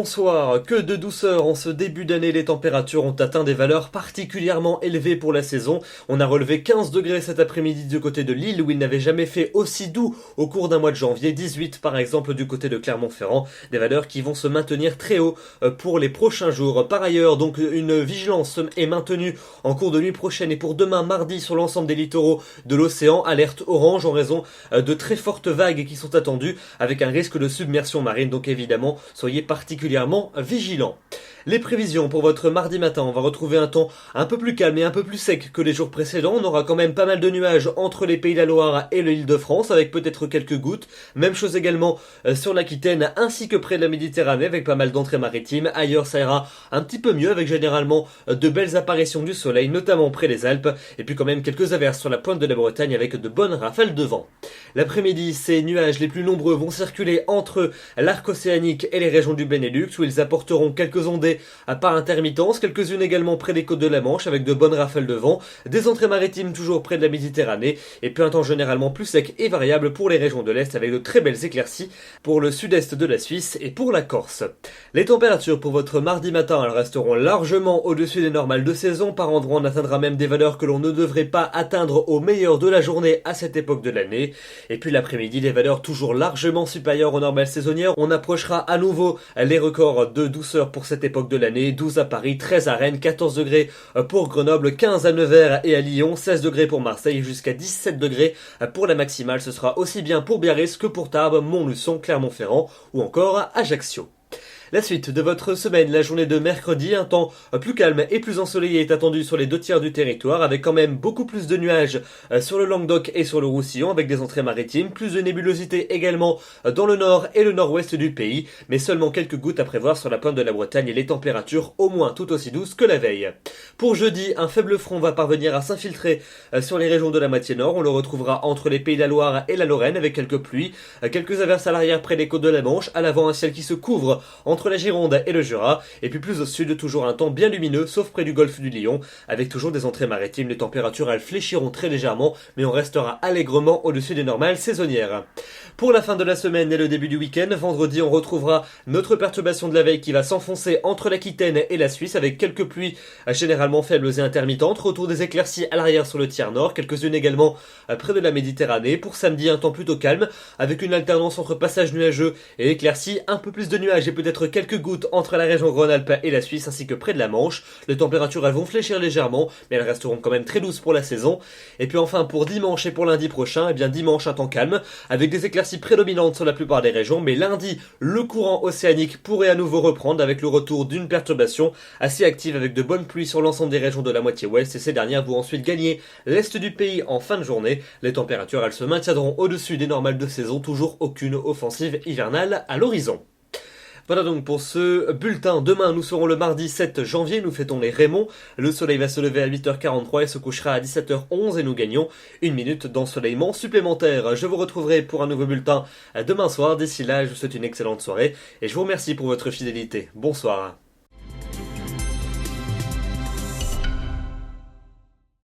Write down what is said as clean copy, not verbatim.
bonsoir. Que de douceur en ce début d'année, les températures ont atteint des valeurs particulièrement élevées pour la saison. On a relevé 15 degrés cet après-midi du côté de Lille où il n'avait jamais fait aussi doux au cours d'un mois de janvier, 18 par exemple du côté de Clermont-Ferrand, des valeurs qui vont se maintenir très haut pour les prochains jours. Par ailleurs, donc une vigilance est maintenue en cours de nuit prochaine et pour demain mardi sur l'ensemble des littoraux de l'océan, alerte orange en raison de très fortes vagues qui sont attendues avec un risque de submersion marine, donc évidemment soyez particulièrement vigilants. Les prévisions pour votre mardi matin, on va retrouver un temps un peu plus calme et un peu plus sec que les jours précédents. On aura quand même pas mal de nuages entre les Pays de la Loire et l'Île-de-France avec peut-être quelques gouttes. Même chose également sur l'Aquitaine ainsi que près de la Méditerranée avec pas mal d'entrées maritimes. Ailleurs ça ira un petit peu mieux avec généralement de belles apparitions du soleil, notamment près des Alpes. Et puis quand même quelques averses sur la pointe de la Bretagne avec de bonnes rafales de vent. L'après-midi, ces nuages les plus nombreux vont circuler entre l'arc océanique et les régions du Benelux où ils apporteront quelques ondées à part intermittence, quelques-unes également près des côtes de la Manche avec de bonnes rafales de vent, des entrées maritimes toujours près de la Méditerranée et puis un temps généralement plus sec et variable pour les régions de l'Est avec de très belles éclaircies pour le sud-est de la Suisse et pour la Corse. Les températures pour votre mardi matin, elles resteront largement au-dessus des normales de saison. Par endroits, on atteindra même des valeurs que l'on ne devrait pas atteindre au meilleur de la journée à cette époque de l'année. Et puis l'après-midi, des valeurs toujours largement supérieures aux normales saisonnières. On approchera à nouveau les records de douceur pour cette époque de l'année. 12 à Paris, 13 à Rennes, 14 degrés pour Grenoble, 15 à Nevers et à Lyon, 16 degrés pour Marseille, jusqu'à 17 degrés pour la maximale. Ce sera aussi bien pour Biarritz que pour Tarbes, Montluçon, Clermont-Ferrand ou encore Ajaccio. La suite de votre semaine, la journée de mercredi, un temps plus calme et plus ensoleillé est attendu sur les 2 tiers du territoire, avec quand même beaucoup plus de nuages sur le Languedoc et sur le Roussillon, avec des entrées maritimes, plus de nébulosité également dans le nord et le nord-ouest du pays, mais seulement quelques gouttes à prévoir sur la pointe de la Bretagne et les températures au moins tout aussi douces que la veille. Pour jeudi, un faible front va parvenir à s'infiltrer sur les régions de la moitié nord, on le retrouvera entre les Pays de la Loire et la Lorraine avec quelques pluies, quelques averses à l'arrière près des côtes de la Manche, à l'avant un ciel qui se couvre entre la Gironde et le Jura, et puis plus au sud, toujours un temps bien lumineux, sauf près du golfe du Lion, avec toujours des entrées maritimes. Les températures, elles fléchiront très légèrement, mais on restera allègrement au-dessus des normales saisonnières. Pour la fin de la semaine et le début du week-end, vendredi, on retrouvera notre perturbation de la veille qui va s'enfoncer entre l'Aquitaine et la Suisse, avec quelques pluies généralement faibles et intermittentes, retour des éclaircies à l'arrière sur le tiers nord, quelques-unes également près de la Méditerranée. Pour samedi, un temps plutôt calme, avec une alternance entre passages nuageux et éclaircies, un peu plus de nuages et peut-être quelques gouttes entre la région Rhône-Alpes et la Suisse ainsi que près de la Manche. Les températures elles vont fléchir légèrement mais elles resteront quand même très douces pour la saison. Et puis enfin pour dimanche et pour lundi prochain, eh bien dimanche un temps calme avec des éclaircies prédominantes sur la plupart des régions, mais lundi le courant océanique pourrait à nouveau reprendre avec le retour d'une perturbation assez active avec de bonnes pluies sur l'ensemble des régions de la moitié ouest et ces dernières vont ensuite gagner l'est du pays en fin de journée. Les températures elles se maintiendront au-dessus des normales de saison, toujours aucune offensive hivernale à l'horizon. Voilà donc pour ce bulletin. Demain, nous serons le mardi 7 janvier, nous fêtons les Raymond. Le soleil va se lever à 8h43 et se couchera à 17h11 et nous gagnons 1 minute d'ensoleillement supplémentaire. Je vous retrouverai pour un nouveau bulletin demain soir. D'ici là, je vous souhaite une excellente soirée et je vous remercie pour votre fidélité. Bonsoir.